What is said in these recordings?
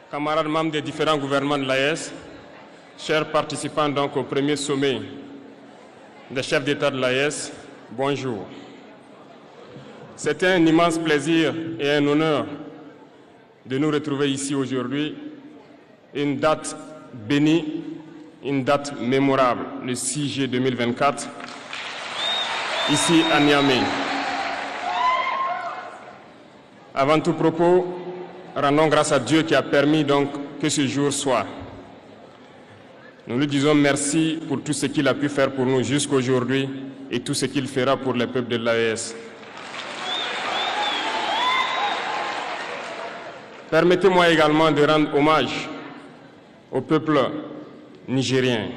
camarades membres des différents gouvernements de l'AES, chers participants donc au premier sommet des chefs d'État de l'AES, bonjour. C'est un immense plaisir et un honneur de nous retrouver ici aujourd'hui, une date bénie, une date mémorable, le 6 juillet 2024, ici à Niamey. Avant tout propos, rendons grâce à Dieu qui a permis donc que ce jour soit. Nous lui disons merci pour tout ce qu'il a pu faire pour nous jusqu'aujourd'hui et tout ce qu'il fera pour les peuples de l'AES. Permettez-moi également de rendre hommage au peuple nigérien.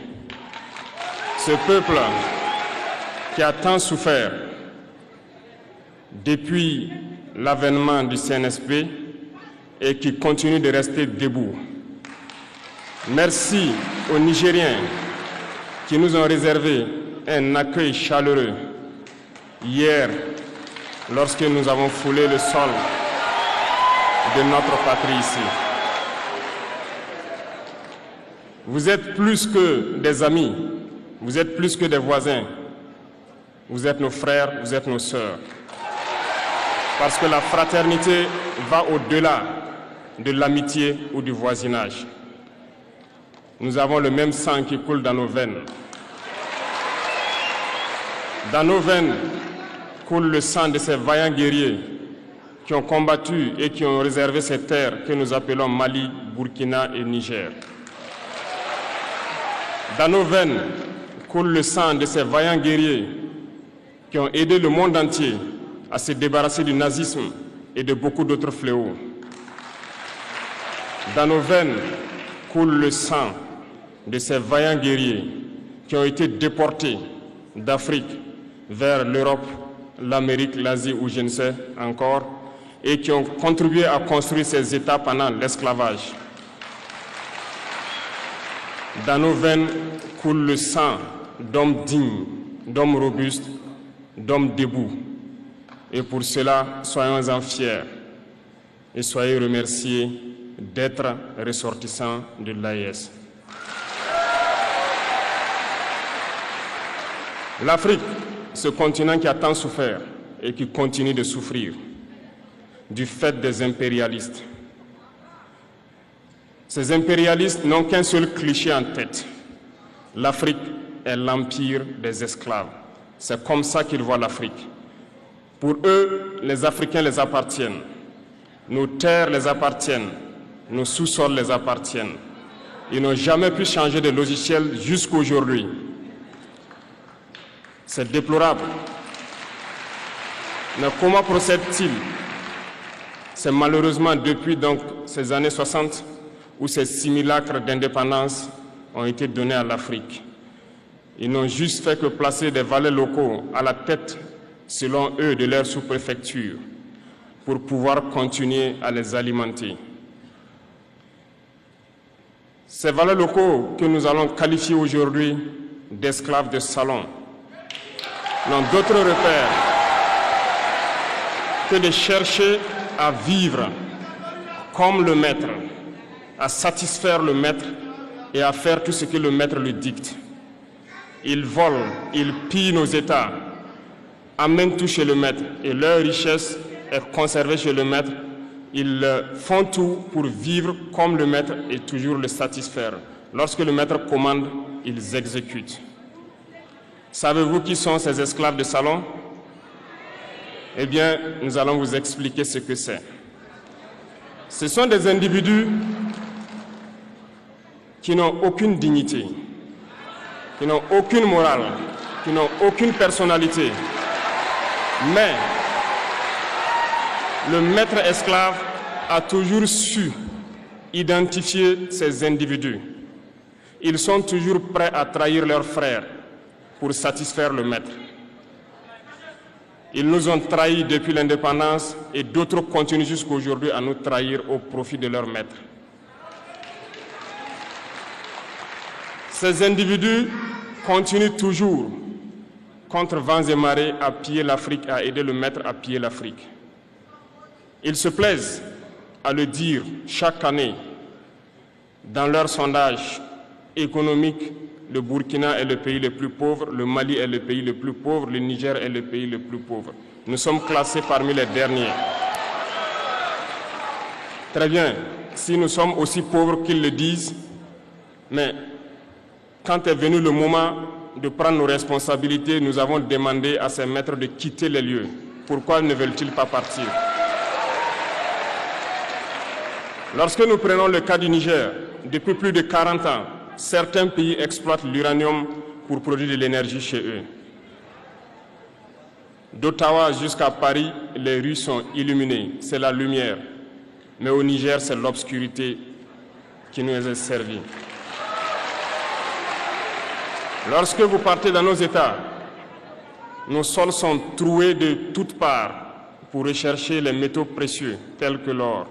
Ce peuple qui a tant souffert depuis l'avènement du CNSP et qui continue de rester debout. Merci aux Nigériens qui nous ont réservé un accueil chaleureux hier lorsque nous avons foulé le sol de notre patrie ici. Vous êtes plus que des amis, vous êtes plus que des voisins, vous êtes nos frères, vous êtes nos sœurs. Parce que la fraternité va au-delà de l'amitié ou du voisinage. Nous avons le même sang qui coule dans nos veines. Dans nos veines coule le sang de ces vaillants guerriers qui ont combattu et qui ont réservé ces terres que nous appelons Mali, Burkina et Niger. Dans nos veines coule le sang de ces vaillants guerriers qui ont aidé le monde entier à se débarrasser du nazisme et de beaucoup d'autres fléaux. Dans nos veines coule le sang de ces vaillants guerriers qui ont été déportés d'Afrique vers l'Europe, l'Amérique, l'Asie ou je ne sais encore, et qui ont contribué à construire ces États pendant l'esclavage. Dans nos veines coule le sang d'hommes dignes, d'hommes robustes, d'hommes debout. Et pour cela, soyons-en fiers et soyez remerciés d'être ressortissants de l'AES. L'Afrique, ce continent qui a tant souffert et qui continue de souffrir du fait des impérialistes. Ces impérialistes n'ont qu'un seul cliché en tête. L'Afrique est l'empire des esclaves. C'est comme ça qu'ils voient l'Afrique. Pour eux, les Africains les appartiennent. Nos terres les appartiennent. Nos sous-sols les appartiennent. Ils n'ont jamais pu changer de logiciel jusqu'à aujourd'hui. C'est déplorable. Mais comment procèdent-ils? C'est malheureusement depuis donc ces années 60 où ces simulacres d'indépendance ont été donnés à l'Afrique. Ils n'ont juste fait que placer des valets locaux à la tête, selon eux, de leur sous-préfecture pour pouvoir continuer à les alimenter. Ces valets locaux que nous allons qualifier aujourd'hui d'esclaves de salon n'ont d'autre repère que de chercher à vivre comme le maître, à satisfaire le maître et à faire tout ce que le maître lui dicte. Ils volent, ils pillent nos États, amènent tout chez le maître et leur richesse est conservée chez le maître. Ils font tout pour vivre comme le maître et toujours le satisfaire. Lorsque le maître commande, ils exécutent. Savez-vous qui sont ces esclaves de salon? Eh bien, nous allons vous expliquer ce que c'est. Ce sont des individus qui n'ont aucune dignité, qui n'ont aucune morale, qui n'ont aucune personnalité. Mais le maître esclave a toujours su identifier ces individus. Ils sont toujours prêts à trahir leurs frères pour satisfaire le maître. Ils nous ont trahis depuis l'indépendance et d'autres continuent jusqu'à aujourd'hui à nous trahir au profit de leur maître. Ces individus continuent toujours, contre vents et marées, à piller l'Afrique, à aider le maître à piller l'Afrique. Ils se plaisent à le dire chaque année Dans leur sondage économique, le Burkina est le pays le plus pauvre, le Mali est le pays le plus pauvre, le Niger est le pays le plus pauvre. Nous sommes classés parmi les derniers. Très bien, si nous sommes aussi pauvres qu'ils le disent, mais quand est venu le moment de prendre nos responsabilités, nous avons demandé à ces maîtres de quitter les lieux. Pourquoi ne veulent-ils pas partir? Lorsque nous prenons le cas du Niger, depuis plus de 40 ans, certains pays exploitent l'uranium pour produire de l'énergie chez eux. D'Ottawa jusqu'à Paris, les rues sont illuminées, c'est la lumière. Mais au Niger, c'est l'obscurité qui nous est servie. Lorsque vous partez dans nos États, nos sols sont troués de toutes parts pour rechercher les métaux précieux tels que l'or.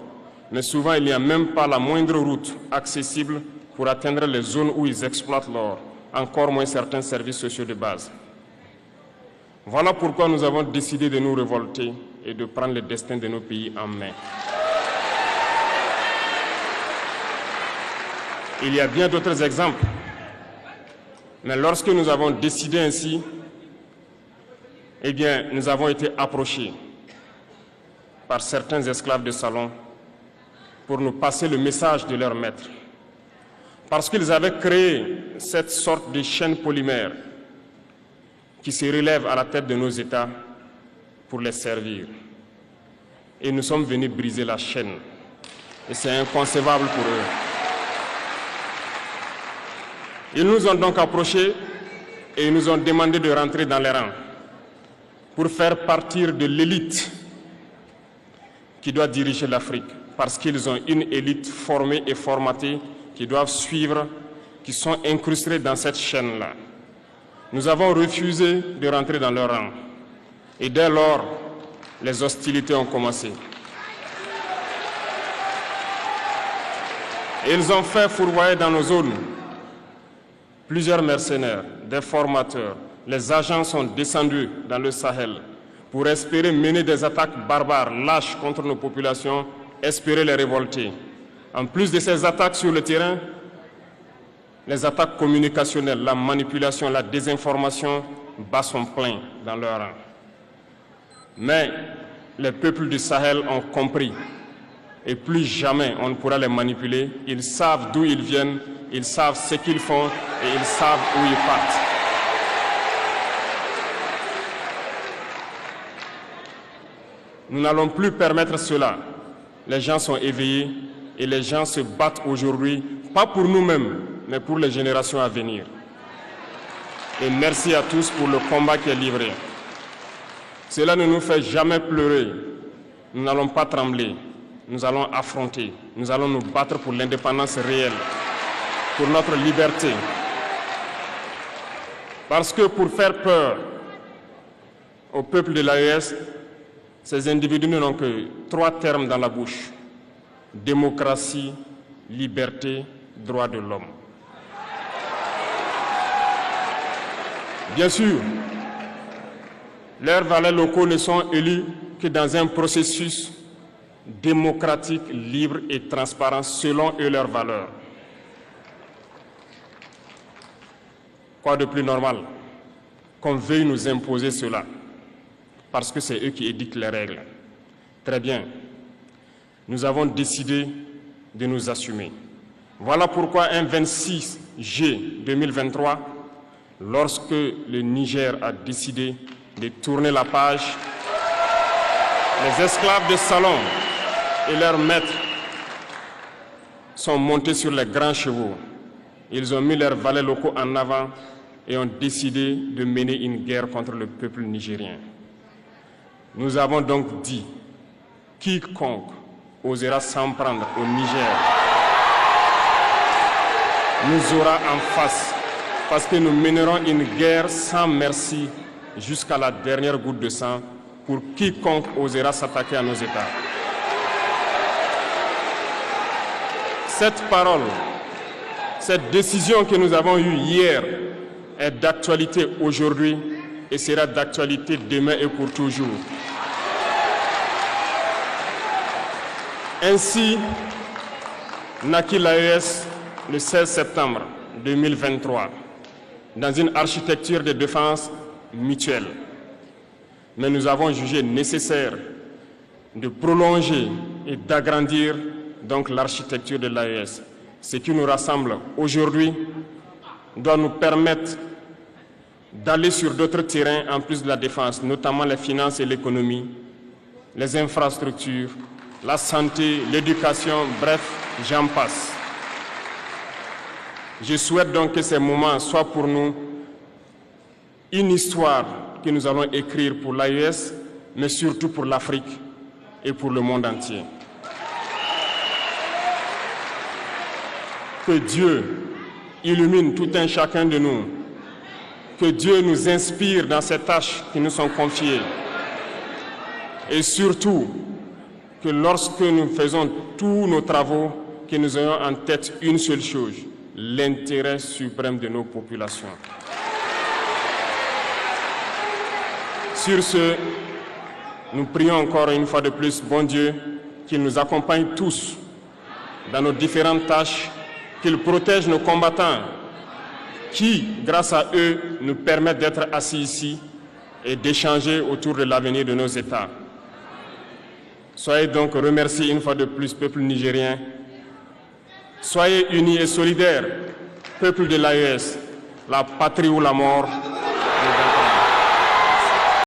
Mais souvent, il n'y a même pas la moindre route accessible pour atteindre les zones où ils exploitent l'or, encore moins certains services sociaux de base. Voilà pourquoi nous avons décidé de nous révolter et de prendre le destin de nos pays en main. Il y a bien d'autres exemples. Mais lorsque nous avons décidé ainsi, eh bien, nous avons été approchés par certains esclaves de salon pour nous passer le message de leur maître. Parce qu'ils avaient créé cette sorte de chaîne polymère qui se relève à la tête de nos États pour les servir. Et nous sommes venus briser la chaîne. Et c'est inconcevable pour eux. Ils nous ont donc approchés et ils nous ont demandé de rentrer dans les rangs pour faire partir de l'élite qui doit diriger l'Afrique, parce qu'ils ont une élite formée et formatée qui doivent suivre, qui sont incrustés dans cette chaîne-là. Nous avons refusé de rentrer dans leur rang. Et dès lors, les hostilités ont commencé. Ils ont fait fourvoyer dans nos zones plusieurs mercenaires, des formateurs. Les agents sont descendus dans le Sahel pour espérer mener des attaques barbares, lâches contre nos populations, espérer les révolter. En plus de ces attaques sur le terrain, les attaques communicationnelles, la manipulation, la désinformation battent son plein dans leur rang. Mais les peuples du Sahel ont compris et plus jamais on ne pourra les manipuler. Ils savent d'où ils viennent, ils savent ce qu'ils font et ils savent où ils partent. Nous n'allons plus permettre cela. Les gens sont éveillés et les gens se battent aujourd'hui, pas pour nous-mêmes, mais pour les générations à venir. Et merci à tous pour le combat qui est livré. Cela ne nous fait jamais pleurer. Nous n'allons pas trembler. Nous allons affronter. Nous allons nous battre pour l'indépendance réelle, pour notre liberté. Parce que pour faire peur au peuple de l'AES, ces individus n'ont que 3 termes dans la bouche: démocratie, liberté, droits de l'homme. Bien sûr, leurs valets locaux ne sont élus que dans un processus démocratique, libre et transparent selon eux leurs valeurs. Quoi de plus normal qu'on veuille nous imposer cela, parce que c'est eux qui édictent les règles. Très bien, nous avons décidé de nous assumer. Voilà pourquoi un 26 juillet 2023, lorsque le Niger a décidé de tourner la page, les esclaves de salon et leurs maîtres sont montés sur les grands chevaux. Ils ont mis leurs valets locaux en avant et ont décidé de mener une guerre contre le peuple nigérien. Nous avons donc dit, quiconque osera s'en prendre au Niger nous aura en face, parce que nous mènerons une guerre sans merci jusqu'à la dernière goutte de sang pour quiconque osera s'attaquer à nos États. Cette parole, cette décision que nous avons eue hier est d'actualité aujourd'hui et sera d'actualité demain et pour toujours. Ainsi naquit l'AES le 16 septembre 2023 dans une architecture de défense mutuelle. Mais nous avons jugé nécessaire de prolonger et d'agrandir donc l'architecture de l'AES. Ce qui nous rassemble aujourd'hui doit nous permettre d'aller sur d'autres terrains en plus de la défense, notamment les finances et l'économie, les infrastructures, la santé, l'éducation, bref, j'en passe. Je souhaite donc que ces moments soient pour nous une histoire que nous allons écrire pour l'AES, mais surtout pour l'Afrique et pour le monde entier. Que Dieu illumine tout un chacun de nous. Que Dieu nous inspire dans ces tâches qui nous sont confiées. Et surtout, que lorsque nous faisons tous nos travaux, que nous ayons en tête une seule chose, l'intérêt suprême de nos populations. Sur ce, nous prions encore une fois de plus, bon Dieu, qu'il nous accompagne tous dans nos différentes tâches, qu'il protège nos combattants qui, grâce à eux, nous permettent d'être assis ici et d'échanger autour de l'avenir de nos États. Soyez donc remerciés une fois de plus, peuple nigérien. Soyez unis et solidaires, peuple de l'AES, la patrie ou la mort.